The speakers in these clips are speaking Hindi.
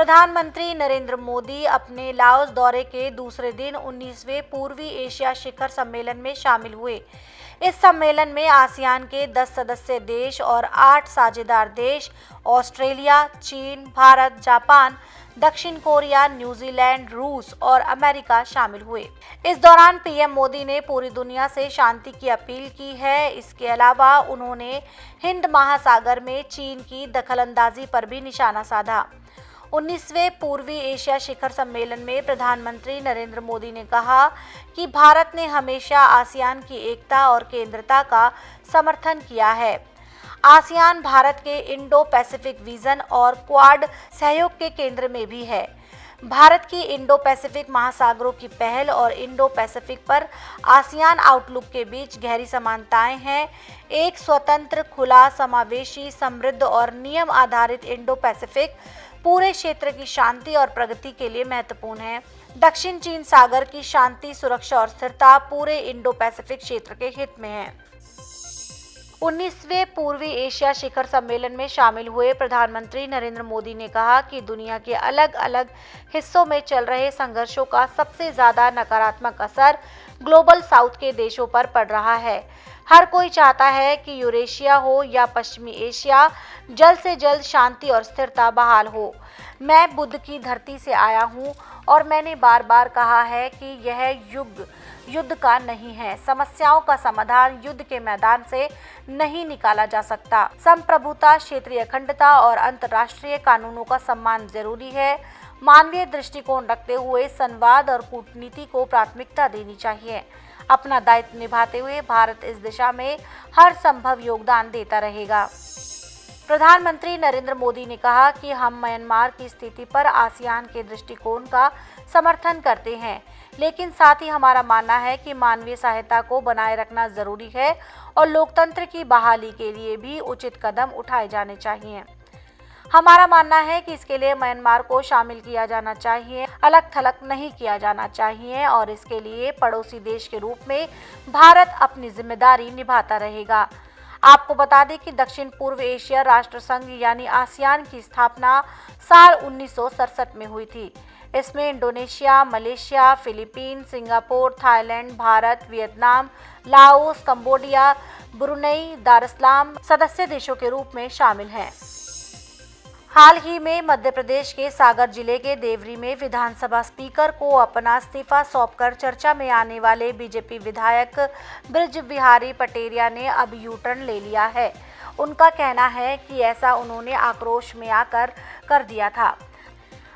प्रधानमंत्री नरेंद्र मोदी अपने लाओस दौरे के दूसरे दिन 19वें पूर्वी एशिया शिखर सम्मेलन में शामिल हुए। इस सम्मेलन में आसियान के 10 सदस्य देश और 8 साझेदार देश ऑस्ट्रेलिया, चीन, भारत, जापान, दक्षिण कोरिया, न्यूजीलैंड, रूस और अमेरिका शामिल हुए। इस दौरान पीएम मोदी ने पूरी दुनिया से शांति की अपील की है। इसके अलावा उन्होंने हिंद महासागर में चीन की दखलंदाजी पर भी निशाना साधा। 19वें पूर्वी एशिया शिखर सम्मेलन में प्रधानमंत्री नरेंद्र मोदी ने कहा कि भारत ने हमेशा आसियान की एकता और केंद्रता का समर्थन किया है। आसियान भारत के इंडो पैसिफिक विजन और क्वाड सहयोग के केंद्र में भी है। भारत की इंडो पैसिफिक महासागरों की पहल और इंडो पैसिफिक पर आसियान आउटलुक के बीच गहरी समानताएं हैं। एक स्वतंत्र, खुला, समावेशी, समृद्ध और नियम आधारित इंडो पैसिफिक पूरे क्षेत्र की शांति और प्रगति के लिए महत्वपूर्ण है। दक्षिण चीन सागर की शांति, सुरक्षा और स्थिरता पूरे इंडो पैसिफिक क्षेत्र के हित में है। 19वें पूर्वी एशिया शिखर सम्मेलन में शामिल हुए प्रधानमंत्री नरेंद्र मोदी ने कहा कि दुनिया के अलग अलग हिस्सों में चल रहे संघर्षों का सबसे ज्यादा नकारात्मक असर ग्लोबल साउथ के देशों पर पड़ रहा है। हर कोई चाहता है कि यूरेशिया हो या पश्चिमी एशिया, जल्द से जल्द शांति और स्थिरता बहाल हो। मैं बुद्ध की धरती से आया हूँ और मैंने बार बार कहा है कि यह युग युद्ध का नहीं है। समस्याओं का समाधान युद्ध के मैदान से नहीं निकाला जा सकता। संप्रभुता, क्षेत्रीय अखंडता और अंतर्राष्ट्रीय कानूनों का सम्मान जरूरी है। मानवीय दृष्टिकोण रखते हुए संवाद और कूटनीति को प्राथमिकता देनी चाहिए। अपना दायित्व निभाते हुए भारत इस दिशा में हर संभव योगदान देता रहेगा। प्रधानमंत्री नरेंद्र मोदी ने कहा कि हम म्यांमार की स्थिति पर आसियान के दृष्टिकोण का समर्थन करते हैं, लेकिन साथ ही हमारा मानना है कि मानवीय सहायता को बनाए रखना जरूरी है और लोकतंत्र की बहाली के लिए भी उचित कदम उठाए जाने चाहिए। हमारा मानना है कि इसके लिए म्यांमार को शामिल किया जाना चाहिए, अलग थलग नहीं किया जाना चाहिए और इसके लिए पड़ोसी देश के रूप में भारत अपनी जिम्मेदारी निभाता रहेगा। आपको बता दें कि दक्षिण पूर्व एशिया राष्ट्र संघ यानी आसियान की स्थापना साल 1967 में हुई थी। इसमें Indonesia, Malaysia, Philippines, Singapore, Thailand, Bharat, Vietnam, Laos, Cambodia, Brunei, Darussalam सदस्य देशों के रूप में शामिल हैं। हाल ही में मध्य प्रदेश के सागर जिले के देवरी में विधानसभा स्पीकर को अपना इस्तीफा सौंपकर चर्चा में आने वाले बीजेपी विधायक बृज बिहारी पटेरिया ने अब यू टर्न ले लिया है। उनका कहना है कि ऐसा उन्होंने आक्रोश में आकर कर दिया था।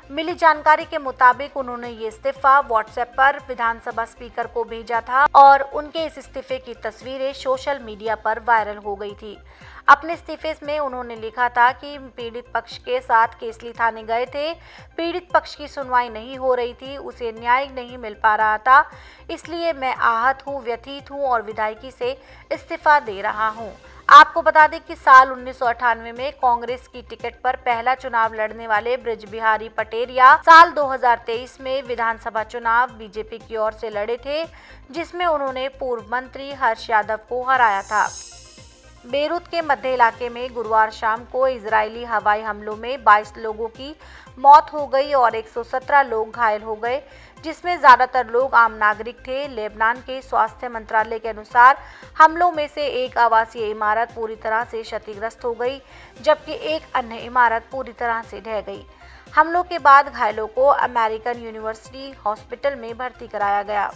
मिली जानकारी के मुताबिक उन्होंने ये इस्तीफा व्हाट्सएप पर विधानसभा स्पीकर को भेजा था और उनके इस इस्तीफे की तस्वीरें सोशल मीडिया पर वायरल हो गई थी। अपने इस्तीफे में उन्होंने लिखा था कि पीड़ित पक्ष के साथ केसली थाने गए थे। पीड़ित पक्ष की सुनवाई नहीं हो रही थी, उसे न्याय नहीं मिल पा रहा था, इसलिए मैं आहत हूँ, व्यथित हूँ और विधायकी से इस्तीफा दे रहा हूँ। आपको बता दें कि साल 1998 में कांग्रेस की टिकट पर पहला चुनाव लड़ने वाले बृज बिहारी पटेरिया साल 2023 में विधानसभा चुनाव बीजेपी की ओर से लड़े थे, जिसमें उन्होंने पूर्व मंत्री हर्ष यादव को हराया था। बेरूत के मध्य इलाके में गुरुवार शाम को इजरायली हवाई हमलों में 22 लोगों की मौत हो गई और 117 लोग घायल हो गए, जिसमें ज्यादातर लोग आम नागरिक थे। लेबनान के स्वास्थ्य मंत्रालय के अनुसार हमलों में से एक आवासीय इमारत पूरी तरह से क्षतिग्रस्त हो गई, जबकि एक अन्य इमारत पूरी तरह से ढह गई। हमलों के बाद घायलों को अमेरिकन यूनिवर्सिटी हॉस्पिटल में भर्ती कराया गया।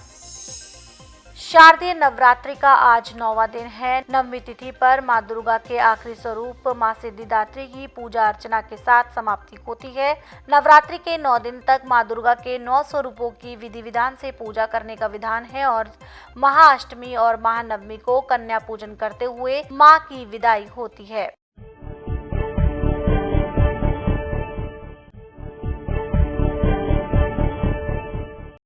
शारदीय नवरात्रि का आज 9वां दिन है। नवमी तिथि पर मां दुर्गा के आखिरी स्वरूप मां सिद्धिदात्री की पूजा अर्चना के साथ समाप्ति होती है। नवरात्रि के 9 दिन तक मां दुर्गा के 9 स्वरूपों की विधि विधान से पूजा करने का विधान है और महाअष्टमी और महानवमी को कन्या पूजन करते हुए मां की विदाई होती है।